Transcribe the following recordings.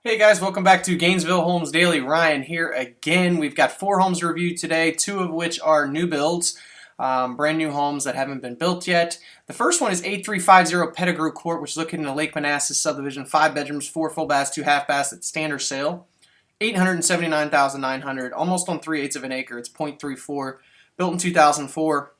Hey guys, welcome back to Gainesville Homes Daily. Ryan here again. We've got 4 homes to review today, 2 of which are new builds, brand new homes that haven't been built yet. The first one is 8350 Pedigrue Court, which is located in the Lake Manassas subdivision, 5 bedrooms, 4 full baths, 2 half baths at standard sale. 879,900, almost on 3/8 of an acre. It's 0.34, built in 2004.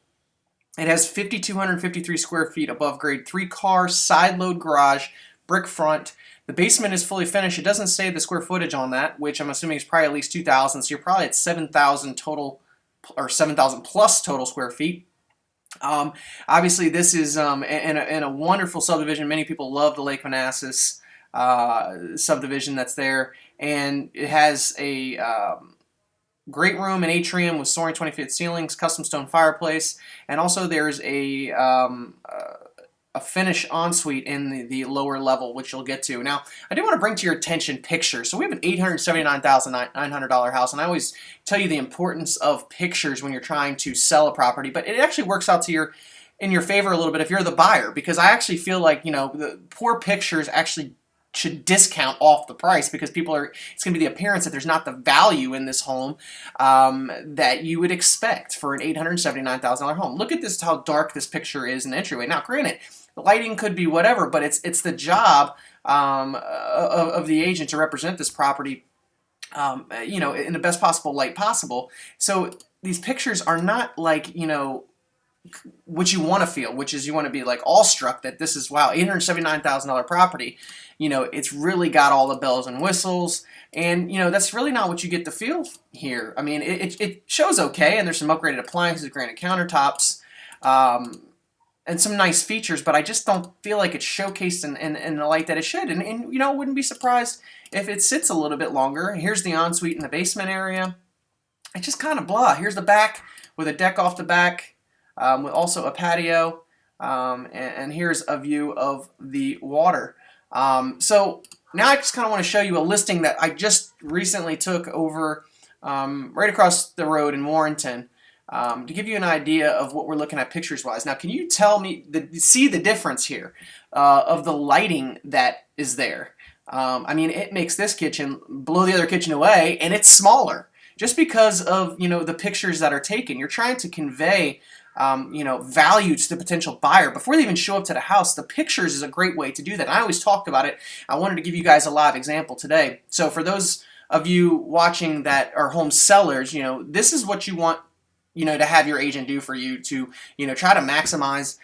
It has 5,253 square feet above grade, 3-car side load garage, brick front. The basement is fully finished. It doesn't say the square footage on that, which I'm assuming is probably at least 2,000. So you're probably at 7,000 total, or 7,000 plus total square feet. Obviously, this is in a wonderful subdivision. Many people love the Lake Manassas subdivision that's there, and it has a great room and atrium with soaring 20-foot ceilings, custom stone fireplace, and also there's a finish ensuite in the lower level, which you'll get to. Now, I do want to bring to your attention pictures. So we have an $879,900 house, and I always tell you the importance of pictures when you're trying to sell a property, but it actually works out to in your favor a little bit if you're the buyer, because I actually feel like, the poor pictures actually should discount off the price, because it's going to be the appearance that there's not the value in this home that you would expect for an $879,000 home. Look at this, how dark this picture is in the entryway. Now, granted, the lighting could be whatever, but it's the job of the agent to represent this property, in the best possible light possible. So these pictures are not like, what you want to feel, which is you want to be like awestruck that this is, wow, $879,000 property. It's really got all the bells and whistles, and that's really not what you get to feel here. I mean, it shows okay, and there's some upgraded appliances, granite countertops, and some nice features, but I just don't feel like it's showcased in the light that it should. And wouldn't be surprised if it sits a little bit longer. Here's the ensuite in the basement area. It's just kind of blah. Here's the back with a deck off the back, with also a patio, and here's a view of the water. So now I just kind of want to show you a listing that I just recently took over right across the road in Warrenton, to give you an idea of what we're looking at pictures-wise. Now, can you tell me, see the difference here of the lighting that is there? I mean, it makes this kitchen blow the other kitchen away, and it's smaller just because of the pictures that are taken. You're trying to convey value to the potential buyer before they even show up to the house. The pictures is a great way to do that. I always talk about it. I wanted to give you guys a live example today. So for those of you watching that are home sellers, this is what you want to have your agent do for you to, try to maximize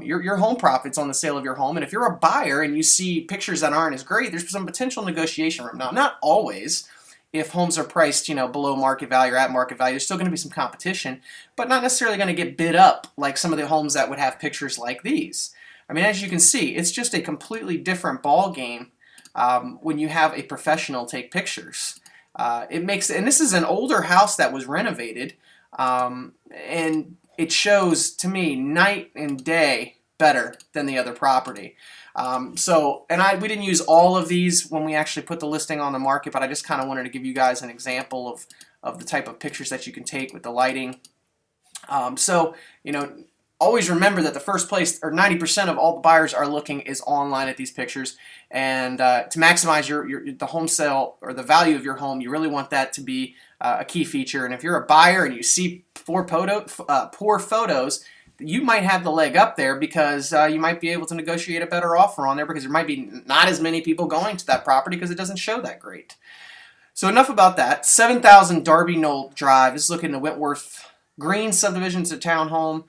your home profits on the sale of your home. And if you're a buyer and you see pictures that aren't as great, there's some potential negotiation room. Now, not always. If homes are priced, below market value or at market value, there's still going to be some competition, but not necessarily going to get bid up like some of the homes that would have pictures like these. I mean, as you can see, it's just a completely different ball game when you have a professional take pictures. And this is an older house that was renovated, and it shows to me night and day better than the other property. We didn't use all of these when we actually put the listing on the market, but I just kind of wanted to give you guys an example of the type of pictures that you can take with the lighting. Always remember that the first place, or 90% of all the buyers are looking, is online at these pictures. And to maximize the home sale or the value of your home, you really want that to be a key feature. And if you're a buyer and you see poor photos, you might have the leg up there, because you might be able to negotiate a better offer on there, because there might be not as many people going to that property because it doesn't show that great. So enough about that. 7,000 Darbey Knoll Drive. This is looking at the Wentworth Green subdivision. It's a townhome.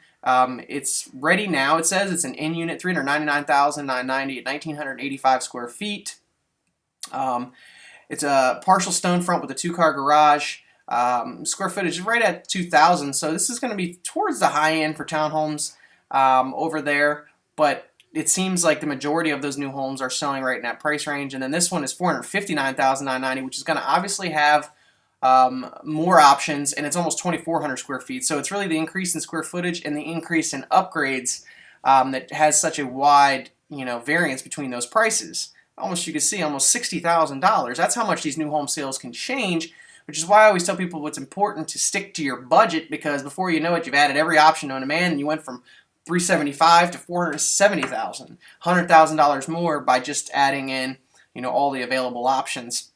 It's ready now. It says it's an in-unit, 399,990 at 1,985 square feet. It's a partial stone front with a 2-car garage. Square footage is right at 2,000, so this is going to be towards the high end for townhomes over there, but it seems like the majority of those new homes are selling right in that price range. And then this one is 459,990, which is going to obviously have more options, and it's almost 2,400 square feet. So it's really the increase in square footage and the increase in upgrades that has such a wide variance between those prices. You can see almost $60,000. That's how much these new home sales can change, which is why I always tell people it's important to stick to your budget, because before you know it, you've added every option known to man, and you went from $375,000 to $470,000, $100,000 more by just adding in all the available options.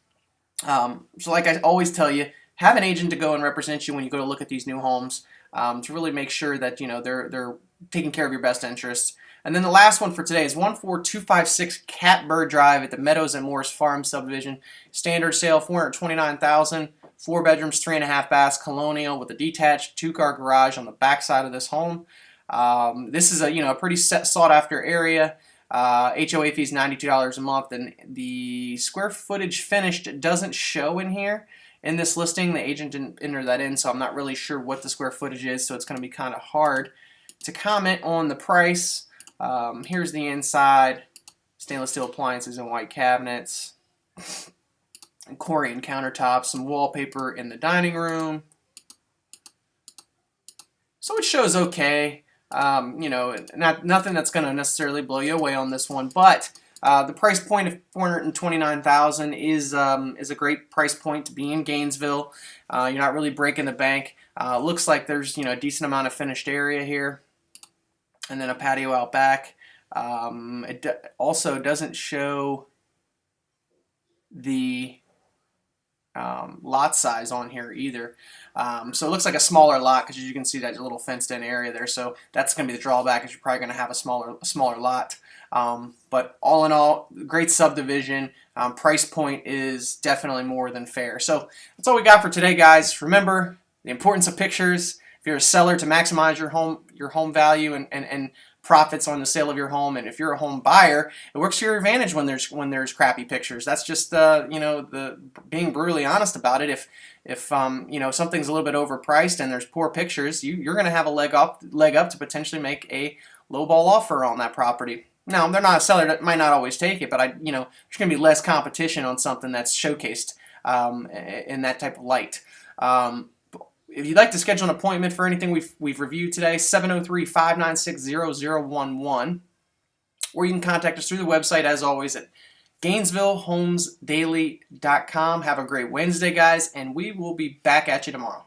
So like I always tell you, have an agent to go and represent you when you go to look at these new homes, to really make sure that they're taking care of your best interests. And then the last one for today is 14256 Catbird Drive at the Meadows and Morris Farm subdivision. Standard sale, $429,000, 4 bedrooms, 3.5 baths, colonial with a detached 2-car garage on the back side of this home. This is a pretty sought after area. HOA fee is $92 a month, and the square footage finished doesn't show in here in this listing. The agent didn't enter that in, so I'm not really sure what the square footage is, so it's going to be kind of hard to comment on the price. Here's the inside. Stainless steel appliances and white cabinets, and Corian countertops, some wallpaper in the dining room. So it shows okay. Nothing that's going to necessarily blow you away on this one, but the price point of $429,000 is a great price point to be in Gainesville. You're not really breaking the bank. Looks like there's a decent amount of finished area here, and then a patio out back. It also doesn't show the lot size on here either. So it looks like a smaller lot, because as you can see that little fenced in area there. So that's going to be the drawback, is you're probably going to have a smaller lot. But all in all, great subdivision. Price point is definitely more than fair. So that's all we got for today, guys. Remember the importance of pictures. If you're a seller, to maximize your home value and profits on the sale of your home, and if you're a home buyer, it works to your advantage when there's crappy pictures. That's just the being brutally honest about it. If something's a little bit overpriced and there's poor pictures, you're going to have a leg up to potentially make a lowball offer on that property. Now, they're not a seller that might not always take it, but there's going to be less competition on something that's showcased in that type of light. If you'd like to schedule an appointment for anything we've reviewed today, 703-596-0011, or you can contact us through the website, as always, at GainesvilleHomesDaily.com. Have a great Wednesday, guys, and we will be back at you tomorrow.